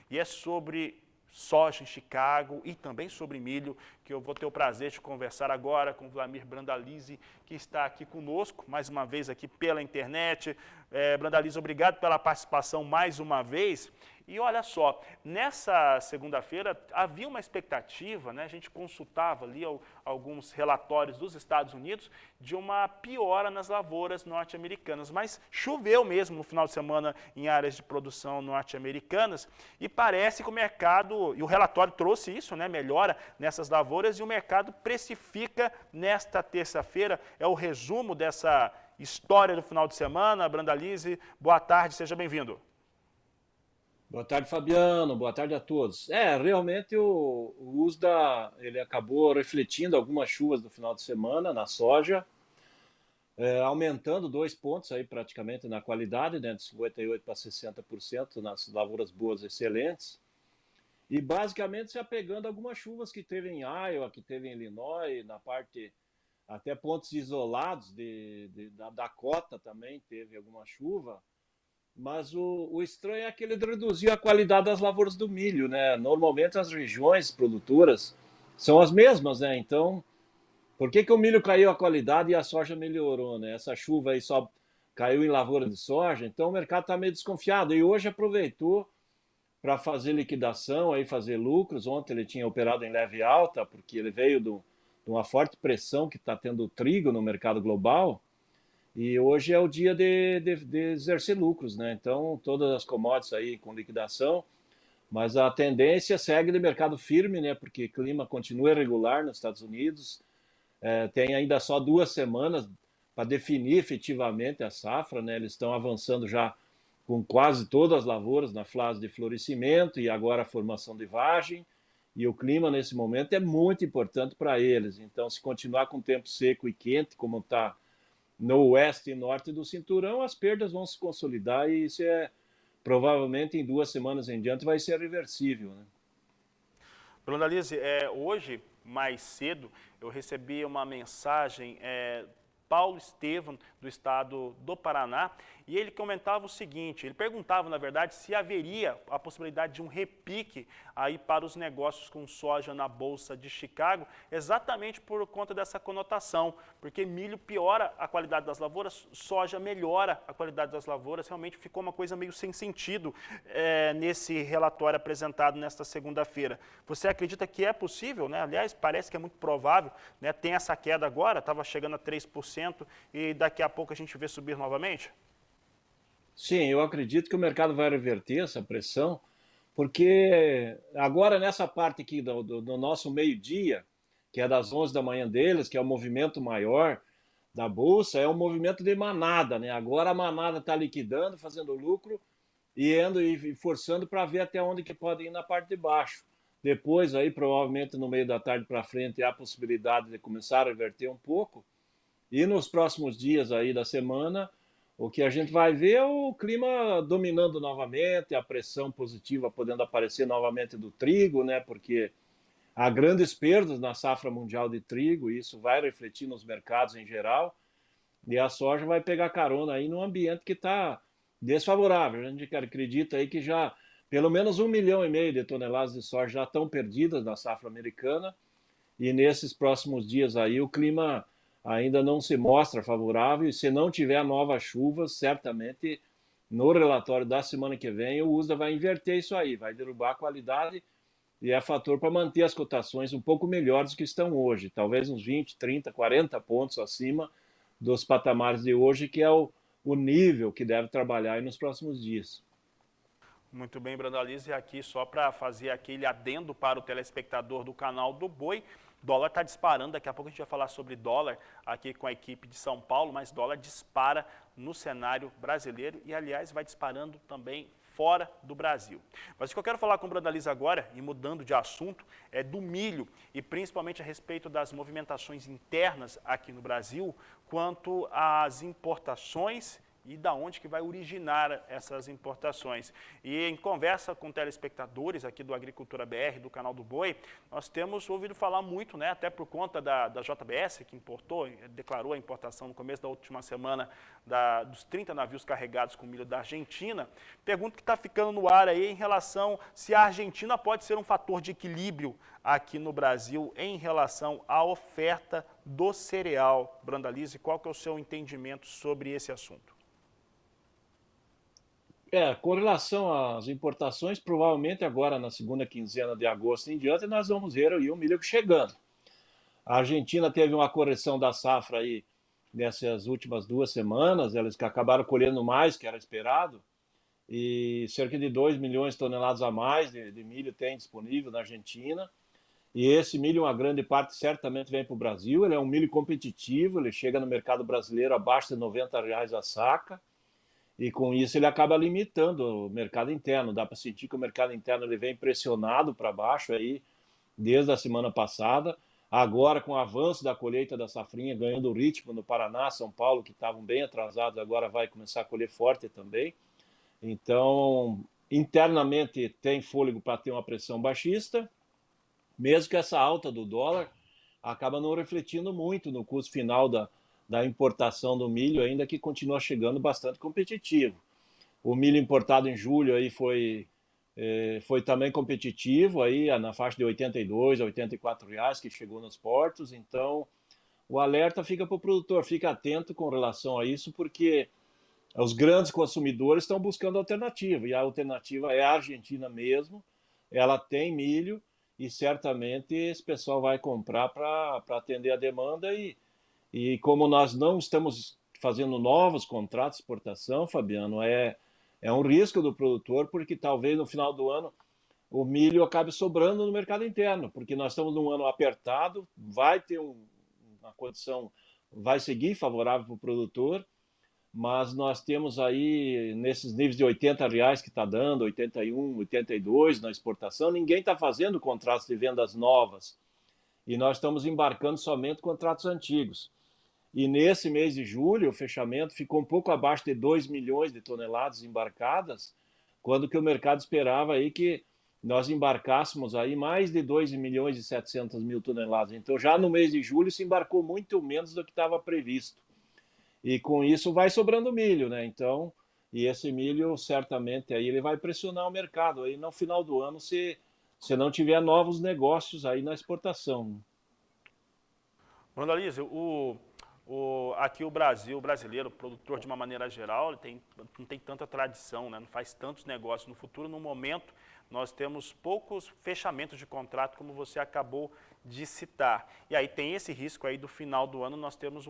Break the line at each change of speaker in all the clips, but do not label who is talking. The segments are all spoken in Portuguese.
e é sobre soja em Chicago e também sobre milho, que eu vou ter o prazer de conversar agora com o Vlamir Brandalize, que está aqui conosco, mais uma vez aqui pela internet. Brandalize, obrigado pela participação mais uma vez. E olha só, nessa segunda-feira havia uma expectativa, né? A gente consultava ali alguns relatórios dos Estados Unidos de uma piora nas lavouras norte-americanas, mas choveu mesmo no final de semana em áreas de produção norte-americanas e parece que o mercado, e o relatório trouxe isso, né? Melhora nessas lavouras e o mercado precifica nesta terça-feira, é o resumo dessa história do final de semana. Brandalize, boa tarde, seja bem-vindo.
Boa tarde, Fabiano. Boa tarde a todos. Realmente o USDA ele acabou refletindo algumas chuvas do final de semana na soja, aumentando 2 pontos aí praticamente na qualidade, né, de 58% para 60% nas lavouras boas excelentes. E basicamente se apegando a algumas chuvas que teve em Iowa, que teve em Illinois, na parte até pontos isolados da Dakota também teve alguma chuva. Mas o estranho é que ele reduziu a qualidade das lavouras do milho, né? Normalmente as regiões produtoras são as mesmas, né? Então, por que o milho caiu a qualidade e a soja melhorou, né? Essa chuva aí só caiu em lavoura de soja, então o mercado está meio desconfiado. E hoje aproveitou para fazer liquidação, aí fazer lucros. Ontem ele tinha operado em leve alta, porque ele veio de uma forte pressão que está tendo o trigo no mercado global. E hoje é o dia de exercer lucros, né? Então, todas as commodities aí com liquidação, mas a tendência segue de mercado firme, né? Porque o clima continua irregular nos Estados Unidos, tem ainda só 2 semanas para definir efetivamente a safra, né? Eles estão avançando já com quase todas as lavouras na fase de florescimento e agora a formação de vagem, e o clima nesse momento é muito importante para eles. Então, se continuar com tempo seco e quente, como está no oeste e norte do cinturão, as perdas vão se consolidar e isso provavelmente em 2 semanas em diante vai ser reversível, né?
Brandalize, hoje, mais cedo, eu recebi uma mensagem Paulo Estevam, do estado do Paraná, e ele comentava o seguinte, ele perguntava, na verdade, se haveria a possibilidade de um repique aí para os negócios com soja na Bolsa de Chicago, exatamente por conta dessa conotação, porque milho piora a qualidade das lavouras, soja melhora a qualidade das lavouras, realmente ficou uma coisa meio sem sentido nesse relatório apresentado nesta segunda-feira. Você acredita que é possível, né? Aliás, parece que é muito provável, né? Tem essa queda agora, estava chegando a 3%, e daqui a pouco a gente vê subir novamente?
Sim, eu acredito que o mercado vai reverter essa pressão, porque agora nessa parte aqui do nosso meio-dia, que é das 11 da manhã deles, que é o movimento maior da Bolsa, é um movimento de manada, né? Agora a manada está liquidando, fazendo lucro, e indo e forçando para ver até onde que pode ir na parte de baixo. Depois, aí, provavelmente no meio da tarde para frente, há a possibilidade de começar a reverter um pouco. E nos próximos dias aí da semana, o que a gente vai ver é o clima dominando novamente, a pressão positiva podendo aparecer novamente do trigo, né? Porque há grandes perdas na safra mundial de trigo, e isso vai refletir nos mercados em geral. E a soja vai pegar carona aí num ambiente que está desfavorável. A gente acredita aí que já pelo menos 1,5 milhão de toneladas de soja já estão perdidas na safra americana, e nesses próximos dias aí o clima ainda não se mostra favorável, e se não tiver novas chuvas, certamente no relatório da semana que vem o USDA vai inverter isso aí, vai derrubar a qualidade, e é fator para manter as cotações um pouco melhores do que estão hoje, talvez uns 20, 30, 40 pontos acima dos patamares de hoje, que é o nível que deve trabalhar aí nos próximos dias.
Muito bem, Brandalize, aqui só para fazer aquele adendo para o telespectador do canal do Boi, dólar está disparando, daqui a pouco a gente vai falar sobre dólar aqui com a equipe de São Paulo, mas dólar dispara no cenário brasileiro e, aliás, vai disparando também fora do Brasil. Mas o que eu quero falar com o Brandalize agora, e mudando de assunto, é do milho, e principalmente a respeito das movimentações internas aqui no Brasil, quanto às importações e da onde que vai originar essas importações. E em conversa com telespectadores aqui do Agricultura BR, do canal do Boi, nós temos ouvido falar muito, né, até por conta da JBS, que importou, declarou a importação no começo da última semana dos 30 navios carregados com milho da Argentina. Pergunta que está ficando no ar aí em relação se a Argentina pode ser um fator de equilíbrio aqui no Brasil em relação à oferta do cereal. Brandalize, qual que é o seu entendimento sobre esse assunto?
Com relação às importações, provavelmente agora na segunda quinzena de agosto em diante nós vamos ver aí o milho chegando. A Argentina teve uma correção da safra aí nessas últimas 2 semanas, eles que acabaram colhendo mais que era esperado, e cerca de 2 milhões de toneladas a mais de milho tem disponível na Argentina. E esse milho, uma grande parte, certamente vem para o Brasil. Ele é um milho competitivo, ele chega no mercado brasileiro abaixo de R$ 90 a saca, e com isso ele acaba limitando o mercado interno. Dá para sentir que o mercado interno ele vem pressionado para baixo aí desde a semana passada. Agora, com o avanço da colheita da safrinha, ganhando ritmo no Paraná, São Paulo, que estavam bem atrasados, agora vai começar a colher forte também. Então, internamente tem fôlego para ter uma pressão baixista, mesmo que essa alta do dólar acaba não refletindo muito no custo final da importação do milho, ainda que continua chegando bastante competitivo. O milho importado em julho aí foi também competitivo, aí na faixa de R$ 82 a R$ 84 que chegou nos portos. Então, o alerta fica para o produtor, fica atento com relação a isso, porque os grandes consumidores estão buscando alternativa, e a alternativa é a Argentina mesmo. Ela tem milho, e certamente esse pessoal vai comprar para atender a demanda, e como nós não estamos fazendo novos contratos de exportação, Fabiano, é um risco do produtor, porque talvez no final do ano o milho acabe sobrando no mercado interno, porque nós estamos num ano apertado, vai ter uma condição, vai seguir favorável para o produtor, mas nós temos aí nesses níveis de R$ 80 que está dando, 81, 82 na exportação, ninguém está fazendo contratos de vendas novas, e nós estamos embarcando somente contratos antigos. E nesse mês de julho, o fechamento ficou um pouco abaixo de 2 milhões de toneladas embarcadas, quando que o mercado esperava aí que nós embarcássemos aí mais de 2 milhões e 700 mil toneladas. Então já no mês de julho se embarcou muito menos do que estava previsto. E com isso vai sobrando milho, né? Então, e esse milho certamente aí ele vai pressionar o mercado aí no final do ano se não tiver novos negócios aí na exportação.
Brandalize, aqui o Brasil, o brasileiro, o produtor de uma maneira geral, não tem tanta tradição, né? Não faz tantos negócios. No futuro, no momento, nós temos poucos fechamentos de contrato, como você acabou de citar. E aí tem esse risco aí do final do ano, nós temos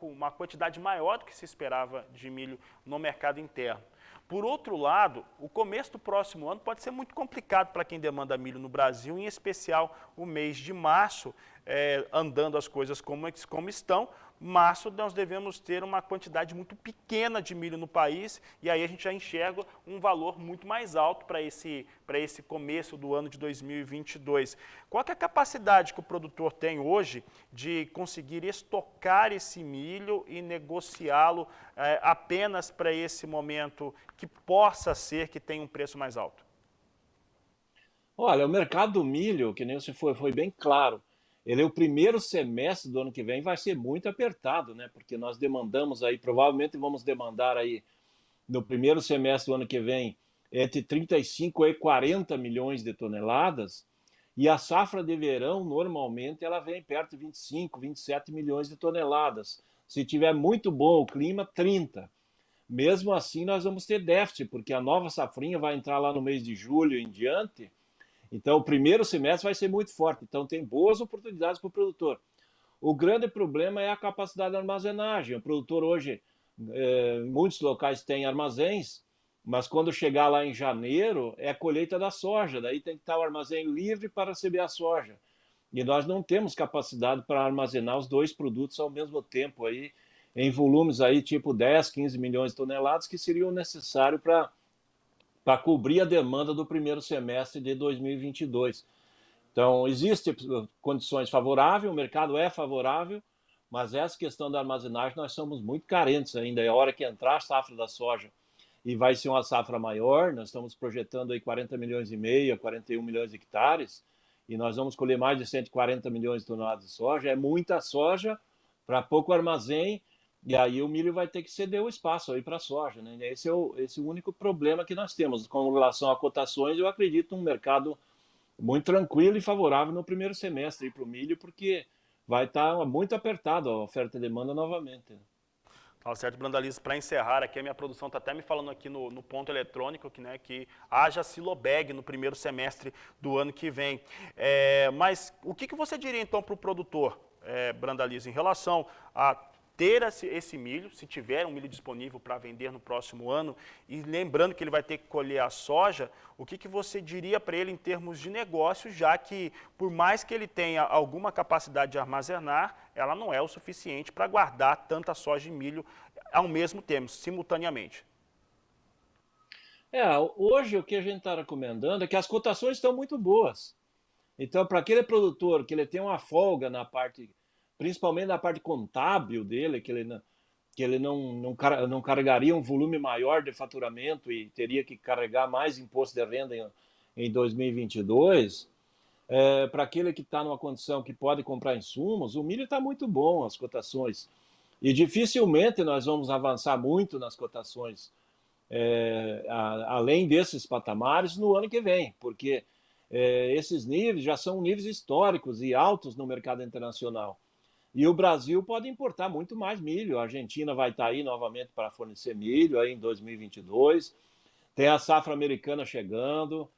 uma quantidade maior do que se esperava de milho no mercado interno. Por outro lado, o começo do próximo ano pode ser muito complicado para quem demanda milho no Brasil, em especial o mês de março, andando as coisas como estão. Março nós devemos ter uma quantidade muito pequena de milho no país, e aí a gente já enxerga um valor muito mais alto para esse começo do ano de 2022. Qual que é a capacidade que o produtor tem hoje de conseguir estocar esse milho e negociá-lo apenas para esse momento que possa ser que tenha um preço mais alto?
Olha, o mercado do milho, que nem você foi bem claro, o primeiro semestre do ano que vem vai ser muito apertado, né? Porque nós demandamos aí, provavelmente vamos demandar aí no primeiro semestre do ano que vem entre 35 e 40 milhões de toneladas, e a safra de verão normalmente ela vem perto de 25, 27 milhões de toneladas. Se tiver muito bom o clima, 30. Mesmo assim nós vamos ter déficit, porque a nova safrinha vai entrar lá no mês de julho em diante. Então, o primeiro semestre vai ser muito forte. Então, tem boas oportunidades para o produtor. O grande problema é a capacidade de armazenagem. O produtor hoje, muitos locais têm armazéns, mas quando chegar lá em janeiro, é a colheita da soja. Daí tem que estar o armazém livre para receber a soja. E nós não temos capacidade para armazenar os dois produtos ao mesmo tempo, aí, em volumes aí, tipo 10, 15 milhões de toneladas, que seriam necessários para cobrir a demanda do primeiro semestre de 2022. Então, existem condições favoráveis, o mercado é favorável, mas essa questão da armazenagem nós somos muito carentes ainda. É a hora que entrar a safra da soja e vai ser uma safra maior, nós estamos projetando aí 40 milhões e meio a 41 milhões de hectares, e nós vamos colher mais de 140 milhões de toneladas de soja. É muita soja para pouco armazém, e aí o milho vai ter que ceder o espaço aí para a soja, né? Esse é o único problema que nós temos. Com relação a cotações, eu acredito um mercado muito tranquilo e favorável no primeiro semestre para o milho, porque vai estar muito apertado a oferta e demanda novamente.
Tá certo, Brandalize, para encerrar aqui, a minha produção está até me falando aqui no ponto eletrônico que, né, que haja silobag no primeiro semestre do ano que vem. Mas o que você diria então para o produtor, Brandalize, em relação a ter esse milho, se tiver um milho disponível para vender no próximo ano, e lembrando que ele vai ter que colher a soja, o que você diria para ele em termos de negócio, já que por mais que ele tenha alguma capacidade de armazenar, ela não é o suficiente para guardar tanta soja e milho ao mesmo tempo, simultaneamente.
Hoje o que a gente está recomendando é que as cotações estão muito boas. Então, para aquele produtor que ele tem uma folga na parte, principalmente na parte contábil dele, que ele não carregaria um volume maior de faturamento e teria que carregar mais imposto de renda em 2022, para aquele que está numa condição que pode comprar insumos, o milho está muito bom, as cotações. E dificilmente nós vamos avançar muito nas cotações, além desses patamares, no ano que vem, porque esses níveis já são níveis históricos e altos no mercado internacional. E o Brasil pode importar muito mais milho. A Argentina vai estar aí novamente para fornecer milho aí em 2022. Tem a safra americana chegando,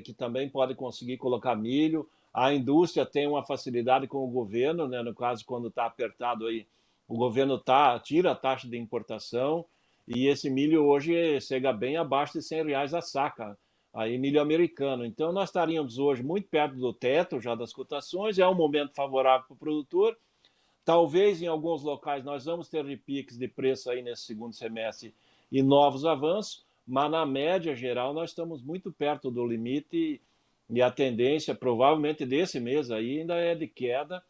que também pode conseguir colocar milho. A indústria tem uma facilidade com o governo, né? No caso, quando está apertado aí, o governo tira a taxa de importação e esse milho hoje chega bem abaixo de R$ 100 a saca, aí milho americano. Então nós estaríamos hoje muito perto do teto já das cotações, é um momento favorável para o produtor. Talvez em alguns locais nós vamos ter repiques de preço aí nesse segundo semestre e novos avanços, mas na média geral nós estamos muito perto do limite e a tendência provavelmente desse mês aí ainda é de queda,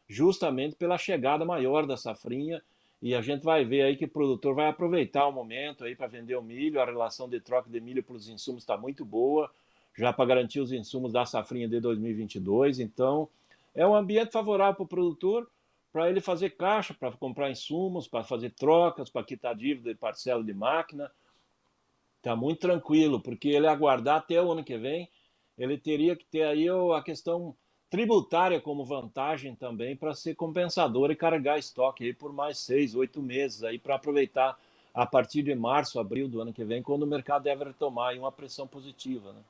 justamente pela chegada maior da safrinha, e a gente vai ver aí que o produtor vai aproveitar o momento aí para vender o milho. A relação de troca de milho para os insumos está muito boa, já para garantir os insumos da safrinha de 2022. Então é um ambiente favorável para o produtor, para ele fazer caixa, para comprar insumos, para fazer trocas, para quitar dívida de parcela de máquina. Está muito tranquilo, porque ele aguardar até o ano que vem, ele teria que ter aí a questão tributária como vantagem também para ser compensador e carregar estoque aí por mais 6, 8 meses aí para aproveitar a partir de março, abril do ano que vem, quando o mercado deve retomar aí uma pressão positiva, né?